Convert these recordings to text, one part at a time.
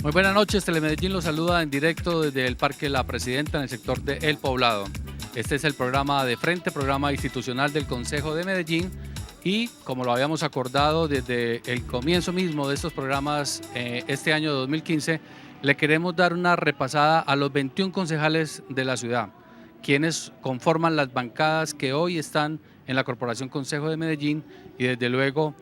Muy buenas noches, Telemedellín los saluda en directo desde el Parque La Presidenta en el sector de El Poblado. Este es el programa de frente, programa institucional del Consejo de Medellín y como lo habíamos acordado desde el comienzo mismo de estos programas este año 2015, le queremos dar una repasada a los 21 concejales de la ciudad, quienes conforman las bancadas que hoy están en la Corporación Consejo de Medellín y desde luego,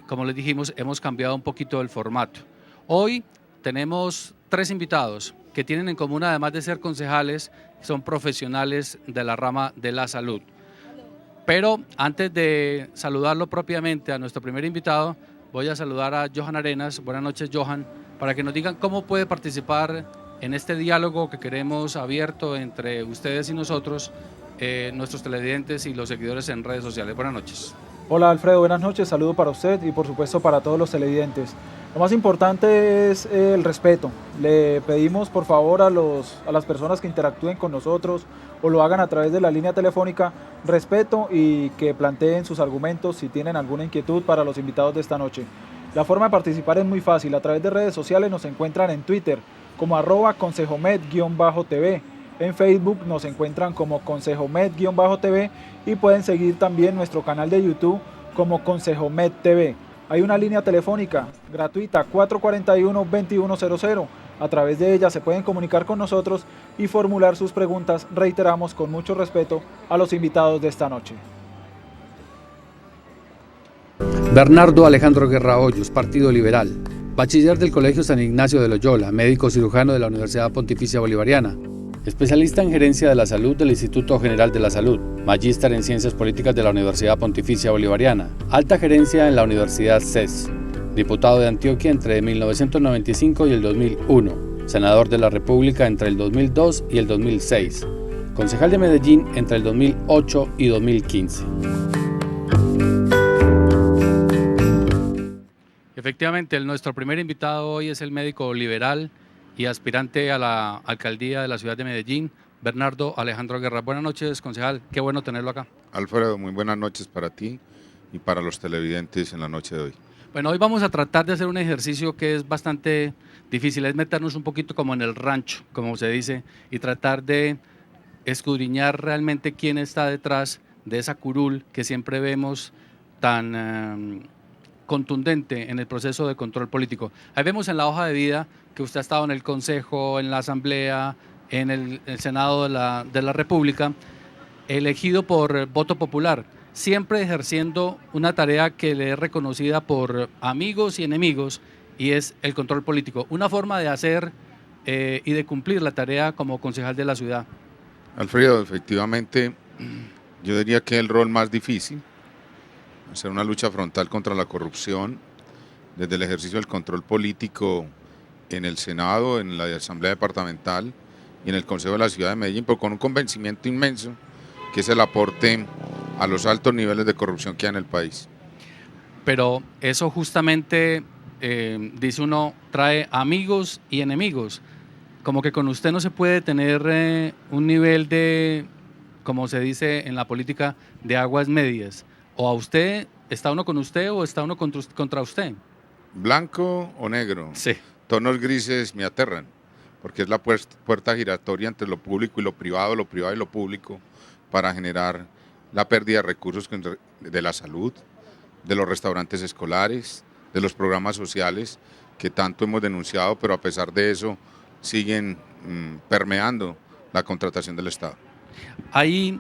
como les dijimos, hemos cambiado un poquito el formato. Hoy tenemos 3 invitados que tienen en común, además de ser concejales, son profesionales de la rama de la salud. Pero antes de saludarlo propiamente a nuestro primer invitado, voy a saludar a Johan Arenas. Buenas noches, Johan, para que nos digan cómo puede participar en este diálogo que queremos abierto entre ustedes y nosotros, nuestros televidentes y los seguidores en redes sociales. Buenas noches. Hola Alfredo, buenas noches, saludo para usted y por supuesto para todos los televidentes. Lo más importante es el respeto. Le pedimos por favor a las personas que interactúen con nosotros o lo hagan a través de la línea telefónica, respeto y que planteen sus argumentos si tienen alguna inquietud para los invitados de esta noche. La forma de participar es muy fácil, a través de redes sociales nos encuentran en Twitter como @consejomed_tv, en Facebook nos encuentran como consejomed_tv y pueden seguir también nuestro canal de YouTube como Consejomed TV. Hay una línea telefónica gratuita 441-2100. A través de ella se pueden comunicar con nosotros y formular sus preguntas, reiteramos con mucho respeto a los invitados de esta noche. Bernardo Alejandro Guerra Hoyos, Partido Liberal, bachiller del Colegio San Ignacio de Loyola, médico cirujano de la Universidad Pontificia Bolivariana, especialista en gerencia de la salud del Instituto General de la Salud, magíster en ciencias políticas de la Universidad Pontificia Bolivariana, alta gerencia en la Universidad CES, diputado de Antioquia entre 1995 y el 2001, senador de la República entre el 2002 y el 2006, concejal de Medellín entre el 2008 y 2015. Efectivamente, nuestro primer invitado hoy es el médico liberal y aspirante a la alcaldía de la ciudad de Medellín, Bernardo Alejandro Guerra. Buenas noches, concejal, qué bueno tenerlo acá. Alfredo, muy buenas noches para ti y para los televidentes en la noche de hoy. Bueno, hoy vamos a tratar de hacer un ejercicio que es bastante difícil, es meternos un poquito como en el rancho, como se dice, y tratar de escudriñar realmente quién está detrás de esa curul que siempre vemos tan contundente en el proceso de control político. Ahí vemos en la hoja de vida que usted ha estado en el Consejo, en la Asamblea, en el Senado de la República, elegido por voto popular, siempre ejerciendo una tarea que le es reconocida por amigos y enemigos, y es el control político, una forma de hacer y de cumplir la tarea como concejal de la ciudad. Alfredo, efectivamente, yo diría que el rol más difícil, hacer una lucha frontal contra la corrupción, desde el ejercicio del control político en el Senado, en la Asamblea Departamental y en el Consejo de la Ciudad de Medellín, pero con un convencimiento inmenso que es el aporte a los altos niveles de corrupción que hay en el país. Pero eso justamente, dice uno, trae amigos y enemigos. Como que con usted no se puede tener un nivel de, como se dice en la política, de aguas medias. O a usted, ¿está uno con usted o está uno contra usted? Blanco o negro. Sí. Tonos grises me aterran, porque es la puerta giratoria entre lo público y lo privado y lo público, para generar la pérdida de recursos de la salud, de los restaurantes escolares, de los programas sociales que tanto hemos denunciado, pero a pesar de eso siguen permeando la contratación del Estado. Ahí,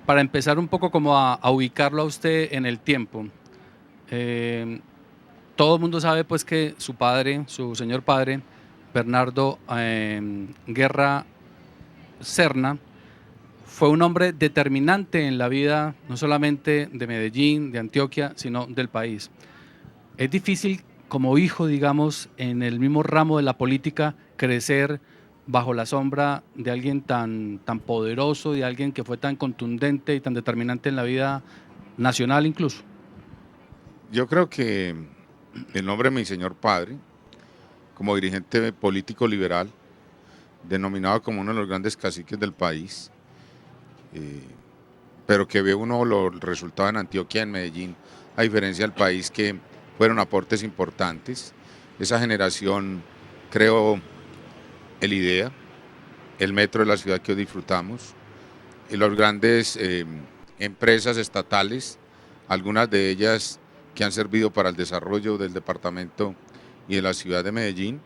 para empezar un poco como a ubicarlo a usted en el tiempo, todo el mundo sabe pues que su padre, su señor padre, Bernardo Guerra Serna, fue un hombre determinante en la vida no solamente de Medellín, de Antioquia, sino del país. Es difícil como hijo, digamos, en el mismo ramo de la política, crecer bajo la sombra de alguien tan poderoso, de alguien que fue tan contundente y tan determinante en la vida nacional incluso. Yo creo que el nombre de mi señor padre, como dirigente político liberal, denominado como uno de los grandes caciques del país, pero que ve uno los resultados en Antioquia, en Medellín, a diferencia del país, que fueron aportes importantes. Esa generación creo el IDEA, el metro de la ciudad que hoy disfrutamos, y las grandes empresas estatales, algunas de ellas que han servido para el desarrollo del departamento y de la ciudad de Medellín.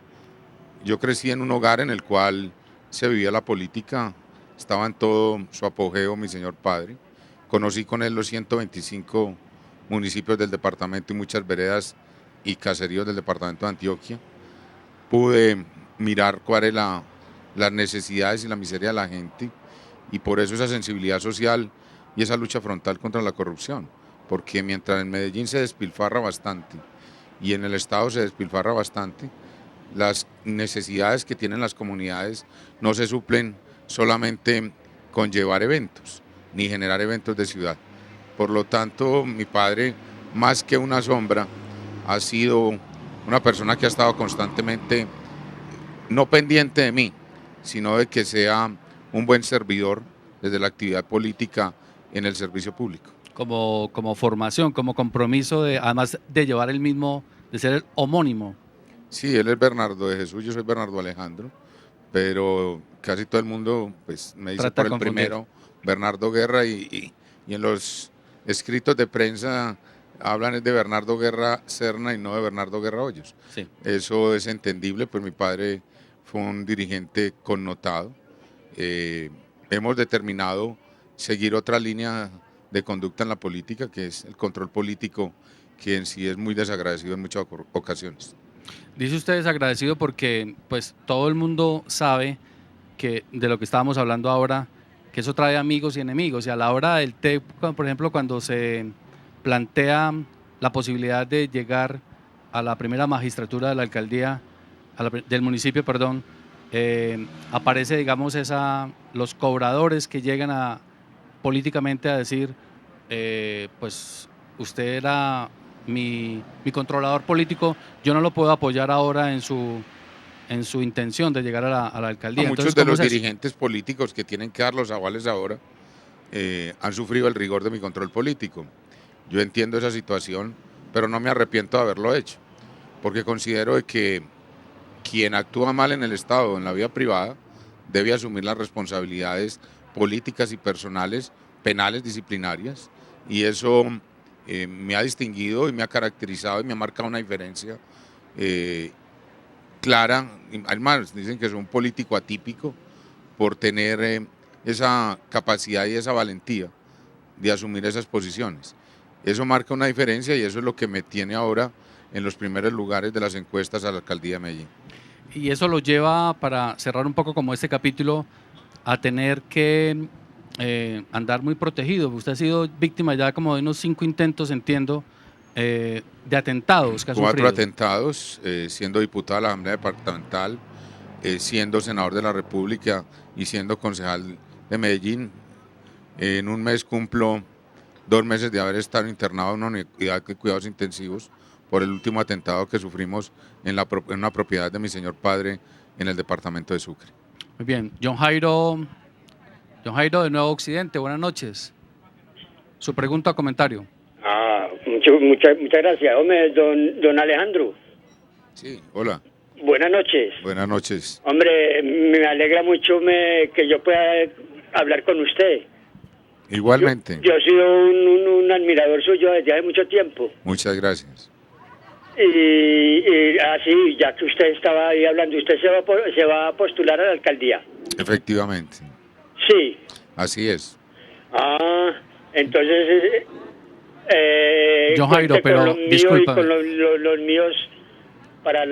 Yo crecí en un hogar en el cual se vivía la política, estaba en todo su apogeo mi señor padre. Conocí con él los 125 municipios del departamento y muchas veredas y caseríos del departamento de Antioquia. Pude mirar cuáles eran las necesidades y la miseria de la gente, y por eso esa sensibilidad social y esa lucha frontal contra la corrupción, porque mientras en Medellín se despilfarra bastante y en el estado se despilfarra bastante, las necesidades que tienen las comunidades no se suplen solamente con llevar eventos ni generar eventos de ciudad. Por lo tanto, mi padre, más que una sombra, ha sido una persona que ha estado constantemente, no pendiente de mí, sino de que sea un buen servidor desde la actividad política en el servicio público. Como formación, como compromiso, además de llevar el mismo, de ser el homónimo. Sí, él es Bernardo de Jesús, yo soy Bernardo Alejandro, pero casi todo el mundo pues, me dice por el primero, Bernardo Guerra, y en los escritos de prensa hablan de Bernardo Guerra Serna y no de Bernardo Guerra Hoyos. Sí. Eso es entendible, pues mi padre fue un dirigente connotado. Hemos determinado seguir otra línea de conducta en la política, que es el control político, que en sí es muy desagradecido en muchas ocasiones. Dice usted desagradecido porque pues todo el mundo sabe que de lo que estábamos hablando ahora, que eso trae amigos y enemigos, y a la hora del té, por ejemplo, cuando se plantea la posibilidad de llegar a la primera magistratura de la alcaldía, del municipio, perdón, aparece, digamos, los cobradores que llegan políticamente a decir, pues usted era mi controlador político, yo no lo puedo apoyar ahora en su intención de llegar a la alcaldía. Muchos Entonces, de los dirigentes políticos que tienen que dar los avales ahora han sufrido el rigor de mi control político. Yo entiendo esa situación, pero no me arrepiento de haberlo hecho, porque considero que quien actúa mal en el Estado o en la vida privada debe asumir las responsabilidades políticas y personales, penales, disciplinarias, y eso me ha distinguido y me ha caracterizado y me ha marcado una diferencia clara. Además, dicen que soy un político atípico por tener esa capacidad y esa valentía de asumir esas posiciones. Eso marca una diferencia y eso es lo que me tiene ahora en los primeros lugares de las encuestas a la alcaldía de Medellín. Y eso lo lleva, para cerrar un poco como este capítulo, a tener que andar muy protegido. Usted ha sido víctima ya como de unos 5 intentos, entiendo, de atentados que ha sufrido. 4 atentados, siendo diputado de la Asamblea Departamental, siendo senador de la República y siendo concejal de Medellín. En un mes cumplo 2 meses de haber estado internado en una unidad de cuidados intensivos por el último atentado que sufrimos en una propiedad de mi señor padre en el departamento de Sucre. Muy bien. John Jairo de Nuevo Occidente, buenas noches. Su pregunta o comentario. Muchas gracias. Hombre, don Alejandro. Sí, hola. Buenas noches. Buenas noches. Hombre, me alegra mucho que yo pueda hablar con usted. Igualmente. Yo he sido un admirador suyo desde hace mucho tiempo. Muchas gracias. Y así, ya que usted estaba ahí hablando, ¿usted se va a postular a la alcaldía? Efectivamente. Sí. Así es. Entonces... John Jairo, pero disculpa. Con los míos para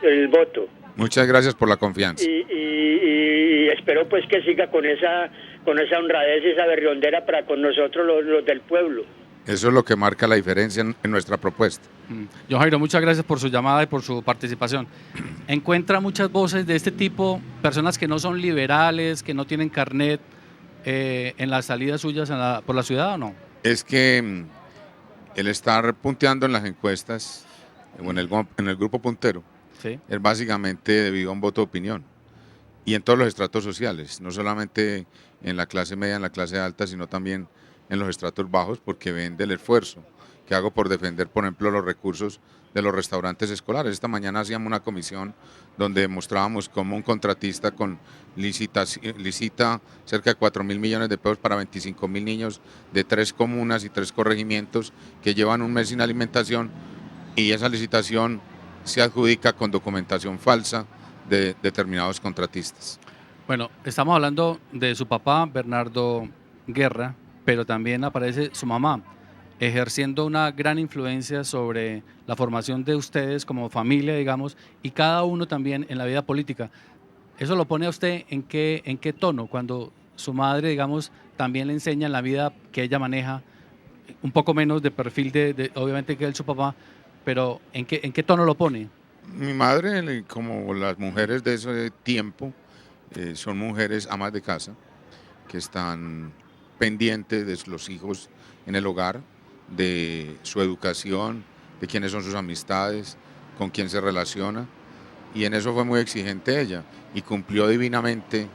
el voto. Muchas gracias por la confianza. Y espero pues que siga con esa honradez y esa berriondera para con nosotros los del pueblo. Eso es lo que marca la diferencia en nuestra propuesta. John Jairo, muchas gracias por su llamada y por su participación. ¿Encuentra muchas voces de este tipo, personas que no son liberales, que no tienen carnet, en las salidas suyas por la ciudad o no? Es que el estar punteando en las encuestas o en el grupo puntero, sí, es básicamente debido a un voto de opinión. Y en todos los estratos sociales, no solamente en la clase media, en la clase alta, sino también en los estratos bajos, porque ven del esfuerzo que hago por defender, por ejemplo, los recursos de los restaurantes escolares. Esta mañana hacíamos una comisión donde mostrábamos cómo un contratista licita cerca de 4.000 millones de pesos para 25.000 niños de 3 comunas y 3 corregimientos que llevan un mes sin alimentación, y esa licitación se adjudica con documentación falsa de determinados contratistas. Bueno, estamos hablando de su papá, Bernardo Guerra, pero también aparece su mamá, ejerciendo una gran influencia sobre la formación de ustedes como familia, digamos, y cada uno también en la vida política. ¿Eso lo pone a usted en qué tono? Cuando su madre, digamos, también le enseña en la vida que ella maneja, un poco menos de perfil obviamente que él, su papá, pero ¿en qué tono lo pone? Mi madre, como las mujeres de ese tiempo, son mujeres amas de casa que están pendientes de los hijos en el hogar, de su educación, de quiénes son sus amistades, con quién se relaciona, y en eso fue muy exigente ella y cumplió divinamente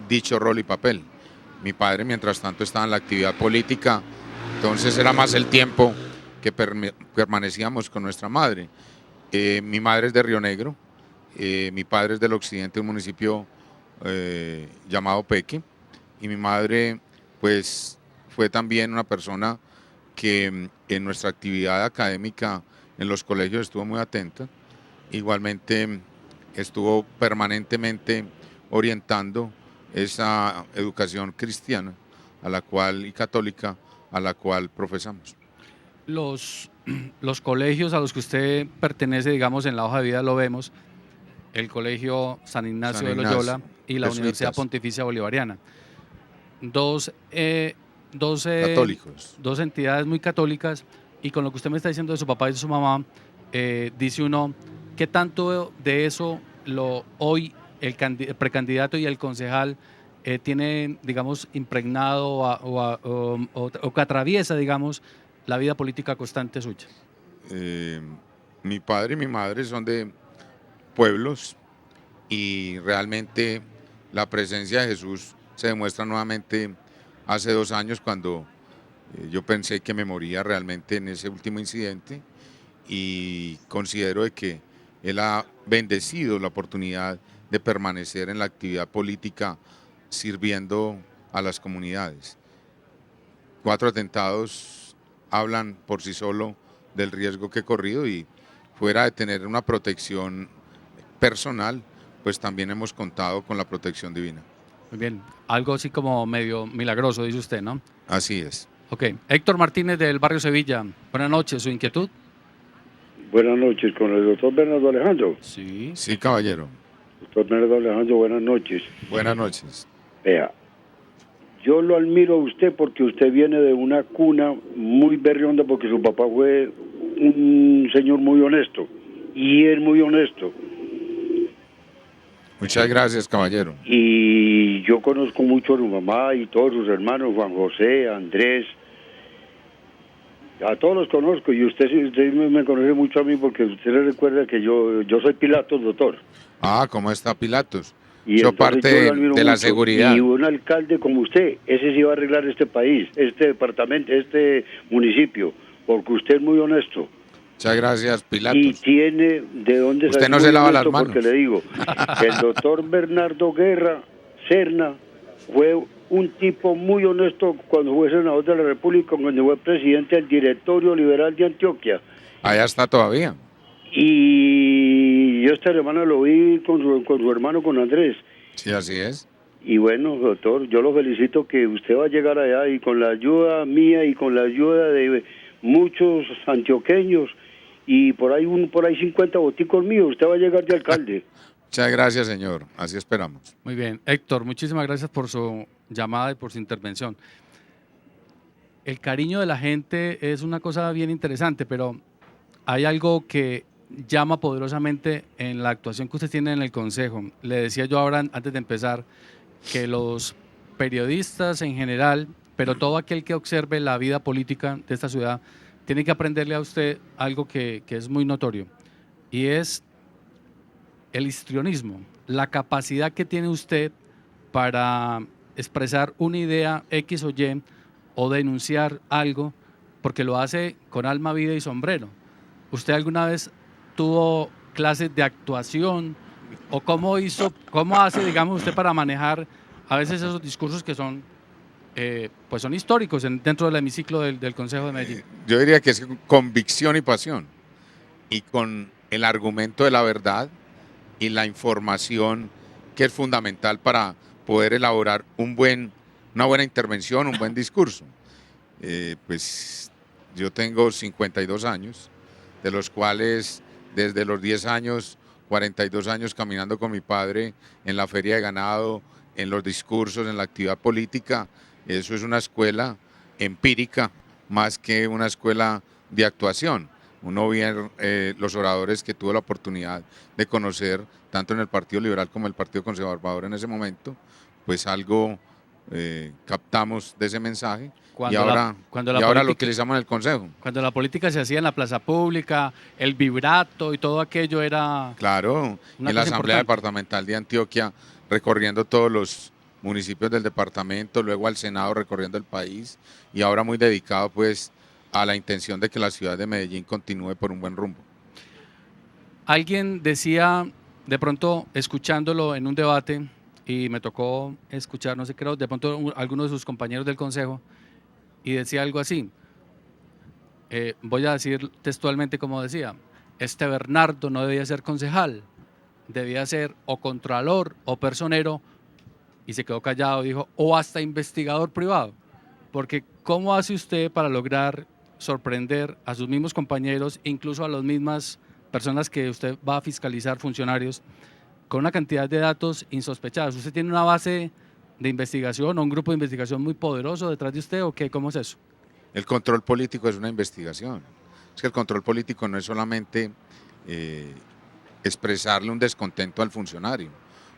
dicho rol y papel. Mi padre, mientras tanto, estaba en la actividad política, entonces era más el tiempo que permanecíamos con nuestra madre. Mi madre es de Río Negro, mi padre es del occidente, un municipio llamado Peque, y mi madre pues fue también una persona que en nuestra actividad académica en los colegios estuvo muy atenta. Igualmente estuvo permanentemente orientando esa educación cristiana y católica a la cual profesamos. Los colegios a los que usted pertenece, digamos, en la hoja de vida lo vemos, el Colegio San Ignacio de Loyola y la Universidad Pontificia Bolivariana. Dos Católicos. Dos entidades muy católicas, y con lo que usted me está diciendo de su papá y de su mamá, dice uno, ¿qué tanto de eso hoy el precandidato y el concejal tiene, digamos, impregnado o que atraviesa, digamos, la vida política constante suya? Mi padre y mi madre son de pueblos, y realmente la presencia de Jesús se demuestra nuevamente hace 2 años, cuando yo pensé que me moría realmente en ese último incidente, y considero de que Él ha bendecido la oportunidad de permanecer en la actividad política sirviendo a las comunidades. 4 atentados hablan por sí solo del riesgo que he corrido, y fuera de tener una protección personal, pues también hemos contado con la protección divina. Muy bien, algo así como medio milagroso, dice usted, ¿no? Así es. Ok, Héctor Martínez del barrio Sevilla, buenas noches, ¿su inquietud? Buenas noches, con el doctor Bernardo Alejandro. Sí. Sí, caballero. Doctor Bernardo Alejandro, buenas noches. Buenas noches. Vea, yo lo admiro a usted porque usted viene de una cuna muy berrionda, porque su papá fue un señor muy honesto, y es muy honesto. Muchas gracias, caballero. Y yo conozco mucho a su mamá y todos sus hermanos, Juan José, Andrés, a todos los conozco, y usted me conoce mucho a mí, porque usted le recuerda que yo soy Pilatos, doctor. Ah, ¿cómo está Pilatos? Y Yo parte de la seguridad. Y un alcalde como usted, ese sí va a arreglar este país, este departamento, este municipio, porque usted es muy honesto. Muchas gracias, Pilatos. Y tiene de dónde usted no se lava las manos. Porque le digo, el doctor Bernardo Guerra Serna fue un tipo muy honesto cuando fue senador de la República, cuando fue presidente del Directorio Liberal de Antioquia. Allá está todavía. Y yo esta semana lo vi con su hermano, con Andrés. Sí, así es. Y bueno, doctor, yo lo felicito que usted va a llegar allá, y con la ayuda mía y con la ayuda de muchos antioqueños, y por ahí 50 boticos míos, usted va a llegar de alcalde. Muchas gracias, señor. Así esperamos. Muy bien. Héctor, muchísimas gracias por su llamada y por su intervención. El cariño de la gente es una cosa bien interesante, pero hay algo que llama poderosamente en la actuación que usted tiene en el Consejo. Le decía yo ahora, antes de empezar, que los periodistas en general, pero todo aquel que observe la vida política de esta ciudad, tiene que aprenderle a usted algo que es muy notorio, y es el histrionismo, la capacidad que tiene usted para expresar una idea X o Y, o denunciar algo porque lo hace con alma, vida y sombrero. ¿Usted alguna vez tuvo clases de actuación o cómo hace, digamos, usted para manejar a veces esos discursos que son, pues son históricos dentro del hemiciclo del Consejo de Medellín? Yo diría que es con convicción y pasión y con el argumento de la verdad y la información que es fundamental para poder elaborar una buena intervención, un buen discurso. Pues yo tengo 52 años, de los cuales desde los 10 años, 42 años caminando con mi padre en la feria de ganado, en los discursos, en la actividad política. Eso es una escuela empírica más que una escuela de actuación. Uno ve los oradores que tuvo la oportunidad de conocer, tanto en el Partido Liberal como en el Partido Conservador en ese momento, pues algo captamos de ese mensaje y ahora lo utilizamos en el Consejo. Cuando la política se hacía en la plaza pública, el vibrato y todo aquello era... Claro, en la Asamblea Departamental de Antioquia, recorriendo todos los municipios del departamento, luego al Senado recorriendo el país y ahora muy dedicado pues a la intención de que la ciudad de Medellín continúe por un buen rumbo. Alguien decía, de pronto escuchándolo en un debate, y me tocó escuchar, no sé, creo, de pronto algunos de sus compañeros del Consejo, y decía algo así, voy a decir textualmente como decía, este Bernardo no debía ser concejal, debía ser o contralor o personero, y se quedó callado, dijo, o hasta investigador privado, porque ¿cómo hace usted para lograr sorprender a sus mismos compañeros, incluso a las mismas personas que usted va a fiscalizar, funcionarios, con una cantidad de datos insospechados? ¿Usted tiene una base de investigación o un grupo de investigación muy poderoso detrás de usted o qué? ¿Cómo es eso? El control político es una investigación. Es que el control político no es solamente expresarle un descontento al funcionario.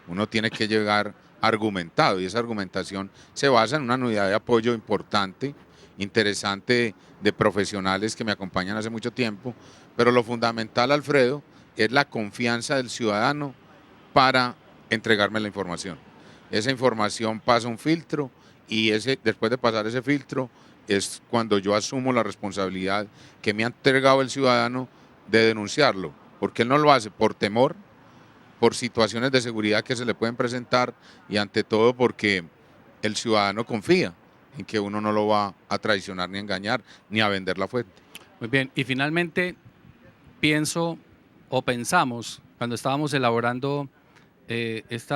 Uno tiene que llegar argumentado y esa argumentación se basa en una unidad de apoyo importante, interesante, de profesionales que me acompañan hace mucho tiempo, pero lo fundamental, Alfredo, es la confianza del ciudadano para entregarme la información. Esa información pasa un filtro y después de pasar ese filtro es cuando yo asumo la responsabilidad que me ha entregado el ciudadano de denunciarlo, porque él no lo hace por temor, por situaciones de seguridad que se le pueden presentar y ante todo porque el ciudadano confía en que uno no lo va a traicionar ni a engañar ni a vender la fuente. Muy bien, y finalmente pensamos cuando estábamos elaborando este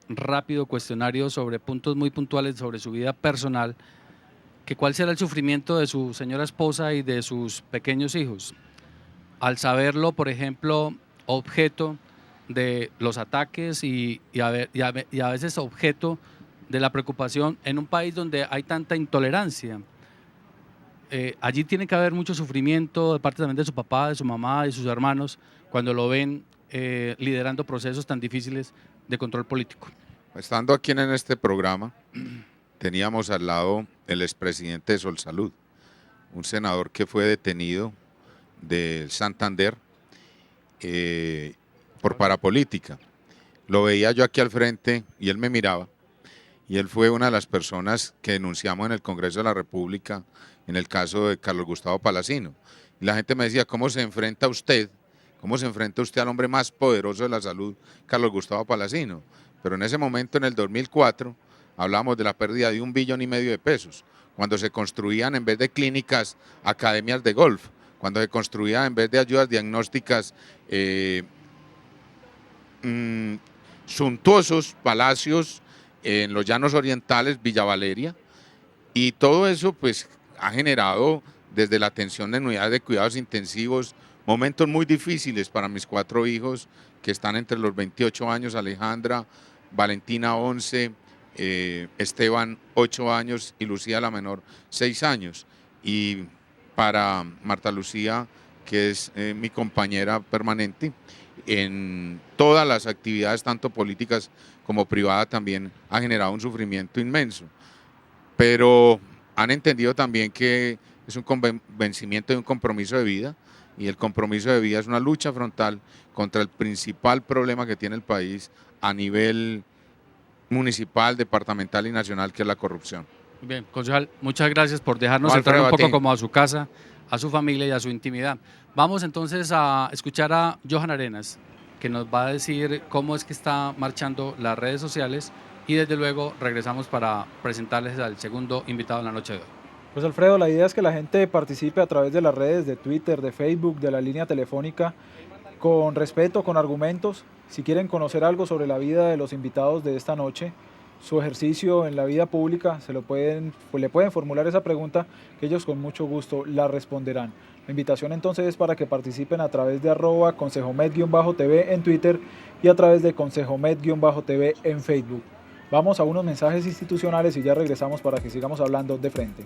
rápido cuestionario sobre puntos muy puntuales sobre su vida personal, que cuál será el sufrimiento de su señora esposa y de sus pequeños hijos, al saberlo, por ejemplo, objeto de los ataques y a veces objeto de la preocupación en un país donde hay tanta intolerancia. Allí tiene que haber mucho sufrimiento de parte también de su papá, de su mamá, de sus hermanos, cuando lo ven liderando procesos tan difíciles de control político. Estando aquí en este programa, teníamos al lado el expresidente de Solsalud, un senador que fue detenido del Santander por parapolítica. Lo veía yo aquí al frente y él me miraba y él fue una de las personas que denunciamos en el Congreso de la República en el caso de Carlos Gustavo Palacino. Y la gente me decía, ¿cómo se enfrenta usted al hombre más poderoso de la salud, Carlos Gustavo Palacino? Pero en ese momento, en el 2004, hablábamos de la pérdida de $1,5 billion de pesos, cuando se construían en vez de clínicas, academias de golf, cuando se construían en vez de ayudas diagnósticas, suntuosos palacios en los Llanos Orientales, Villa Valeria, y todo eso pues ha generado desde la atención de unidades de cuidados intensivos momentos muy difíciles para mis 4 hijos que están entre los 28 años, Alejandra, Valentina 11, Esteban 8 años y Lucía la menor 6 años. Y para Marta Lucía, que es mi compañera permanente, en todas las actividades, tanto políticas como privadas, también ha generado un sufrimiento inmenso. Pero han entendido también que es un convencimiento de un compromiso de vida, y el compromiso de vida es una lucha frontal contra el principal problema que tiene el país a nivel municipal, departamental y nacional, que es la corrupción. Bien, concejal, muchas gracias por dejarnos No, entrar Alfredo, un a poco ti. como a su casa, a su familia y a su intimidad. Vamos entonces a escuchar a Johan Arenas, que nos va a decir cómo es que está marchando las redes sociales y desde luego regresamos para presentarles al segundo invitado en la noche de hoy. Pues Alfredo, la idea es que la gente participe a través de las redes de Twitter, de Facebook, de la línea telefónica, con respeto, con argumentos. Si quieren conocer algo sobre la vida de los invitados de esta noche, su ejercicio en la vida pública, le pueden formular esa pregunta que ellos con mucho gusto la responderán. La invitación entonces es para que participen a través de @consejomed_tv en Twitter y a través de consejomed_tv en Facebook. Vamos a unos mensajes institucionales y ya regresamos para que sigamos hablando de frente.